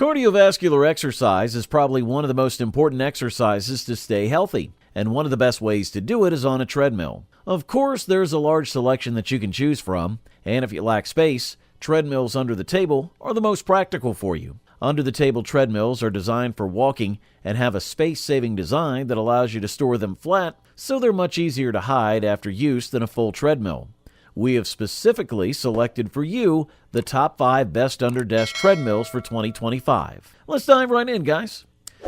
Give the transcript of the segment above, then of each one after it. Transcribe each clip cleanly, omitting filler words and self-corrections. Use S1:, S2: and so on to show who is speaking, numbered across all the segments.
S1: Cardiovascular exercise is probably one of the most important exercises to stay healthy, and one of the best ways to do it is on a treadmill. Of course, there's a large selection that you can choose from, and if you lack space, treadmills under the table are the most practical for you. Under-the-table treadmills are designed for walking and have a space-saving design that allows you to store them flat, so they're much easier to hide after use than a full treadmill. We have specifically selected for you the top 5 best Under Desk Treadmills for 2025. Let's dive right in, guys.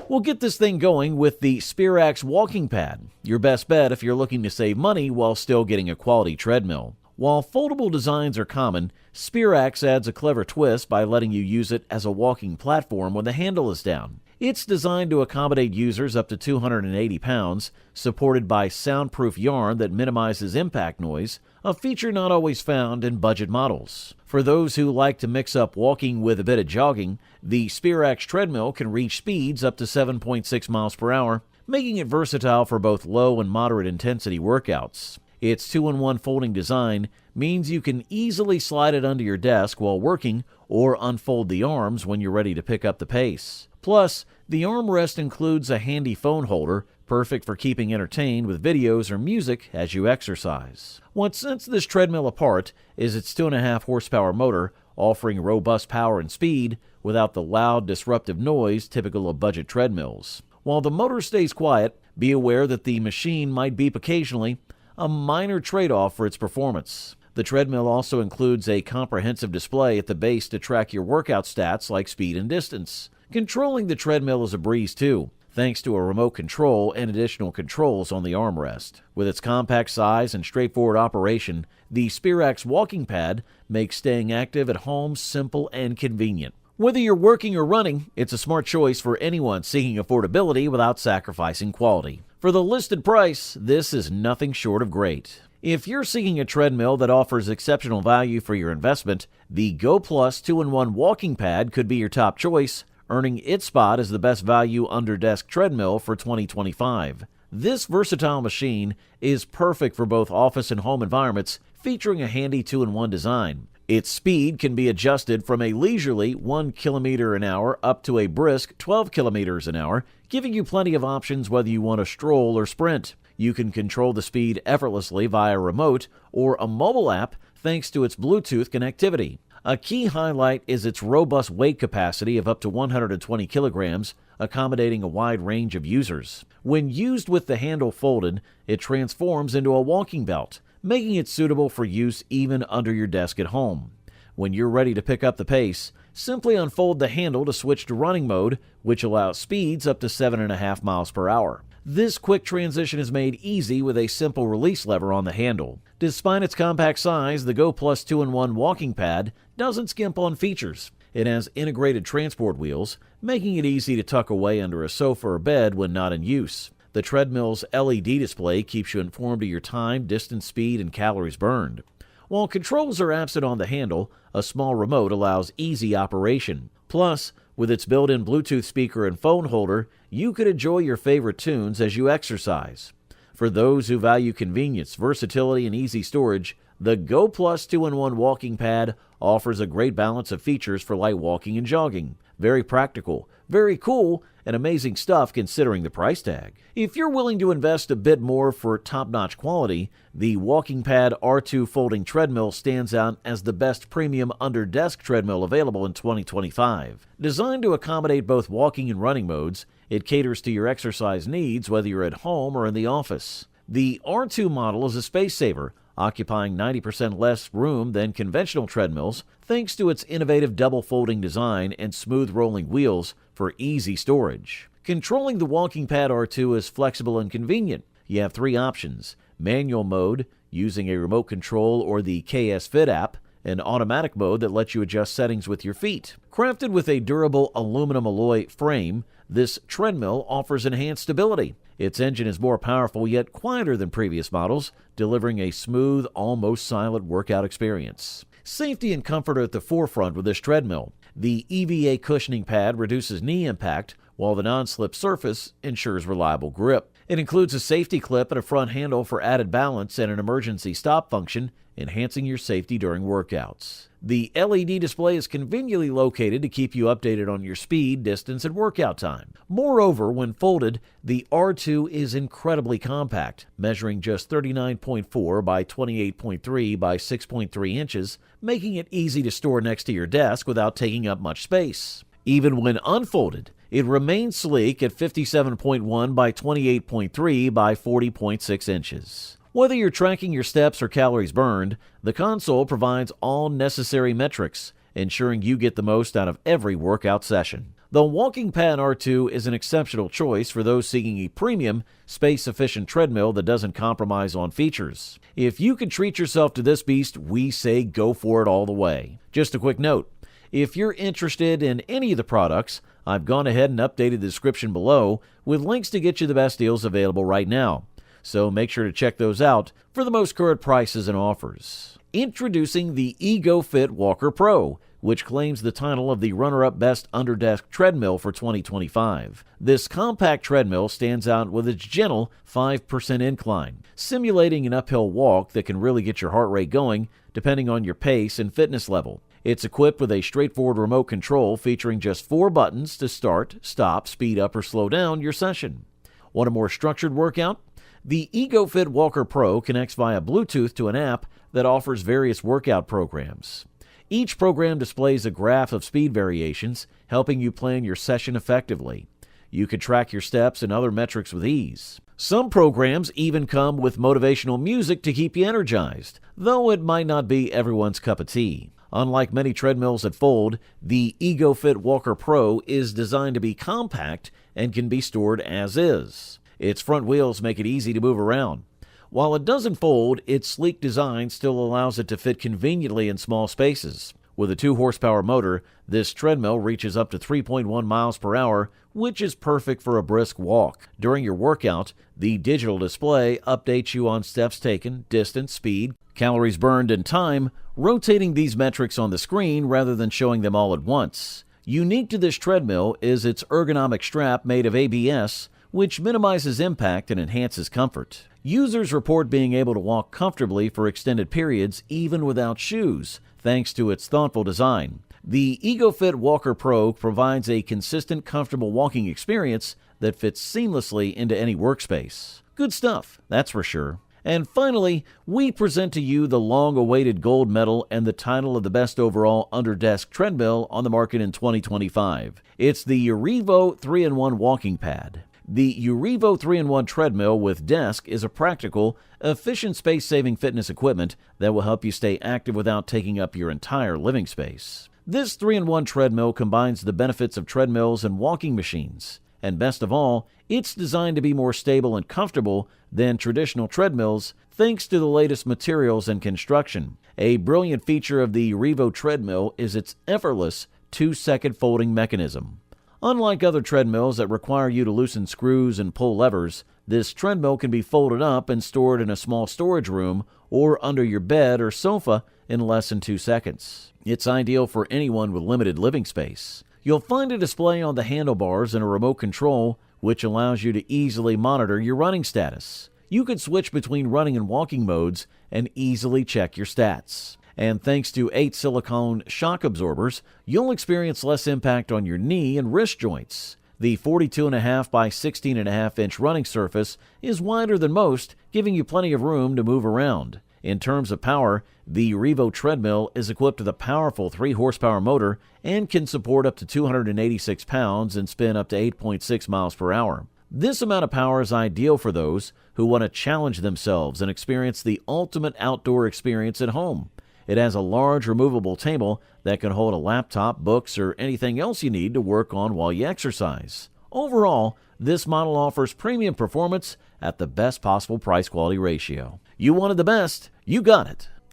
S1: We'll get this thing going with the Sperax Walking Pad, your best bet if you're looking to save money while still getting a quality treadmill. While foldable designs are common, Sperax adds a clever twist by letting you use it as a walking platform when the handle is down. It's designed to accommodate users up to 280 pounds, supported by soundproof yarn that minimizes impact noise, a feature not always found in budget models. For those who like to mix up walking with a bit of jogging, the Sperax treadmill can reach speeds up to 7.6 miles per hour, making it versatile for both low and moderate intensity workouts. Its 2-in-1 folding design means you can easily slide it under your desk while working or unfold the arms when you're ready to pick up the pace. Plus, the armrest includes a handy phone holder, perfect for keeping entertained with videos or music as you exercise. What sets this treadmill apart is its 2.5 horsepower motor, offering robust power and speed without the loud, disruptive noise typical of budget treadmills. While the motor stays quiet, be aware that the machine might beep occasionally, a minor trade-off for its performance. The treadmill also includes a comprehensive display at the base to track your workout stats like speed and distance. Controlling the treadmill is a breeze too, thanks to a remote control and additional controls on the armrest. With its compact size and straightforward operation, the Sperax Walking Pad makes staying active at home simple and convenient. Whether you're working or running, it's a smart choice for anyone seeking affordability without sacrificing quality. For the listed price, this is nothing short of great. If you're seeking a treadmill that offers exceptional value for your investment, the Goplus 2-in-1 Walking Pad could be your top choice, earning its spot as the best value Under Desk Treadmill for 2025. This versatile machine is perfect for both office and home environments, featuring a handy 2-in-1 design. Its speed can be adjusted from a leisurely 1 km an hour up to a brisk 12 km an hour, giving you plenty of options whether you want to stroll or sprint. You can control the speed effortlessly via remote or a mobile app thanks to its Bluetooth connectivity. A key highlight is its robust weight capacity of up to 120 kilograms, accommodating a wide range of users. When used with the handle folded, it transforms into a walking belt, making it suitable for use even under your desk at home. When you're ready to pick up the pace, simply unfold the handle to switch to running mode, which allows speeds up to 7.5 miles per hour. This quick transition is made easy with a simple release lever on the handle. Despite its compact size, the Goplus 2-in-1 Walking Pad doesn't skimp on features. It has integrated transport wheels, making it easy to tuck away under a sofa or bed when not in use. The treadmill's LED display keeps you informed of your time, distance, speed, and calories burned. While controls are absent on the handle, a small remote allows easy operation. Plus, with its built-in Bluetooth speaker and phone holder, you could enjoy your favorite tunes as you exercise. For those who value convenience, versatility, and easy storage, the Goplus 2-in-1 Walking Pad offers a great balance of features for light walking and jogging. Very practical, very cool, and amazing stuff considering the price tag. If you're willing to invest a bit more for top-notch quality, the WalkingPad R2 folding treadmill stands out as the best premium under-desk treadmill available in 2025. Designed to accommodate both walking and running modes, it caters to your exercise needs whether you're at home or in the office. The R2 model is a space saver, occupying 90% less room than conventional treadmills thanks to its innovative double folding design and smooth rolling wheels for easy storage. Controlling the WalkingPad R2 is flexible and convenient. You have 3 options: manual mode, using a remote control or the KS Fit app, and automatic mode that lets you adjust settings with your feet. Crafted with a durable aluminum alloy frame, this treadmill offers enhanced stability. Its engine is more powerful yet quieter than previous models, delivering a smooth, almost silent workout experience. Safety and comfort are at the forefront with this treadmill. The EVA cushioning pad reduces knee impact, while the non-slip surface ensures reliable grip. It includes a safety clip and a front handle for added balance and an emergency stop function, enhancing your safety during workouts. The LED display is conveniently located to keep you updated on your speed, distance, and workout time. Moreover, when folded, the R2 is incredibly compact, measuring just 39.4 by 28.3 by 6.3 inches, making it easy to store next to your desk without taking up much space. Even when unfolded, it remains sleek at 57.1 by 28.3 by 40.6 inches. Whether you're tracking your steps or calories burned, the console provides all necessary metrics, ensuring you get the most out of every workout session. The WalkingPad R2 is an exceptional choice for those seeking a premium, space-efficient treadmill that doesn't compromise on features. If you can treat yourself to this beast, we say go for it all the way. Just a quick note, if you're interested in any of the products, I've gone ahead and updated the description below with links to get you the best deals available right now. So make sure to check those out for the most current prices and offers. Introducing the Egofit Walker Pro, which claims the title of the runner-up Best Under Desk Treadmill for 2025. This compact treadmill stands out with its gentle 5% incline, simulating an uphill walk that can really get your heart rate going depending on your pace and fitness level. It's equipped with a straightforward remote control featuring just 4 buttons to start, stop, speed up, or slow down your session. Want a more structured workout? The Egofit Walker Pro connects via Bluetooth to an app that offers various workout programs. Each program displays a graph of speed variations, helping you plan your session effectively. You can track your steps and other metrics with ease. Some programs even come with motivational music to keep you energized, though it might not be everyone's cup of tea. Unlike many treadmills that fold, the Egofit Walker Pro is designed to be compact and can be stored as is. Its front wheels make it easy to move around. While it doesn't fold, its sleek design still allows it to fit conveniently in small spaces. With a 2-horsepower motor, this treadmill reaches up to 3.1 miles per hour, which is perfect for a brisk walk. During your workout, the digital display updates you on steps taken, distance, speed, calories burned, and time, rotating these metrics on the screen rather than showing them all at once. Unique to this treadmill is its ergonomic strap made of ABS, which minimizes impact and enhances comfort. Users report being able to walk comfortably for extended periods even without shoes, thanks to its thoughtful design. The Egofit Walker Pro provides a consistent, comfortable walking experience that fits seamlessly into any workspace. Good stuff, that's for sure. And finally, we present to you the long-awaited gold medal and the title of the best overall Under Desk Treadmill on the market in 2025. It's the Urevo 3-in-1 Walking Pad. The Urevo 3-in-1 treadmill with desk is a practical, efficient space-saving fitness equipment that will help you stay active without taking up your entire living space. This 3-in-1 treadmill combines the benefits of treadmills and walking machines. And best of all, it's designed to be more stable and comfortable than traditional treadmills thanks to the latest materials and construction. A brilliant feature of the Urevo treadmill is its effortless 2-second folding mechanism. Unlike other treadmills that require you to loosen screws and pull levers, this treadmill can be folded up and stored in a small storage room or under your bed or sofa in less than 2 seconds. It's ideal for anyone with limited living space. You'll find a display on the handlebars and a remote control, which allows you to easily monitor your running status. You can switch between running and walking modes and easily check your stats. And thanks to 8 silicone shock absorbers, you'll experience less impact on your knee and wrist joints. The 42.5 by 16.5 inch running surface is wider than most, giving you plenty of room to move around. In terms of power, the Urevo treadmill is equipped with a powerful 3-horsepower motor and can support up to 286 pounds and spin up to 8.6 miles per hour. This amount of power is ideal for those who want to challenge themselves and experience the ultimate outdoor experience at home. It has a large removable table that can hold a laptop, books, or anything else you need to work on while you exercise. Overall, this model offers premium performance at the best possible price-quality ratio. You wanted the best, you got it.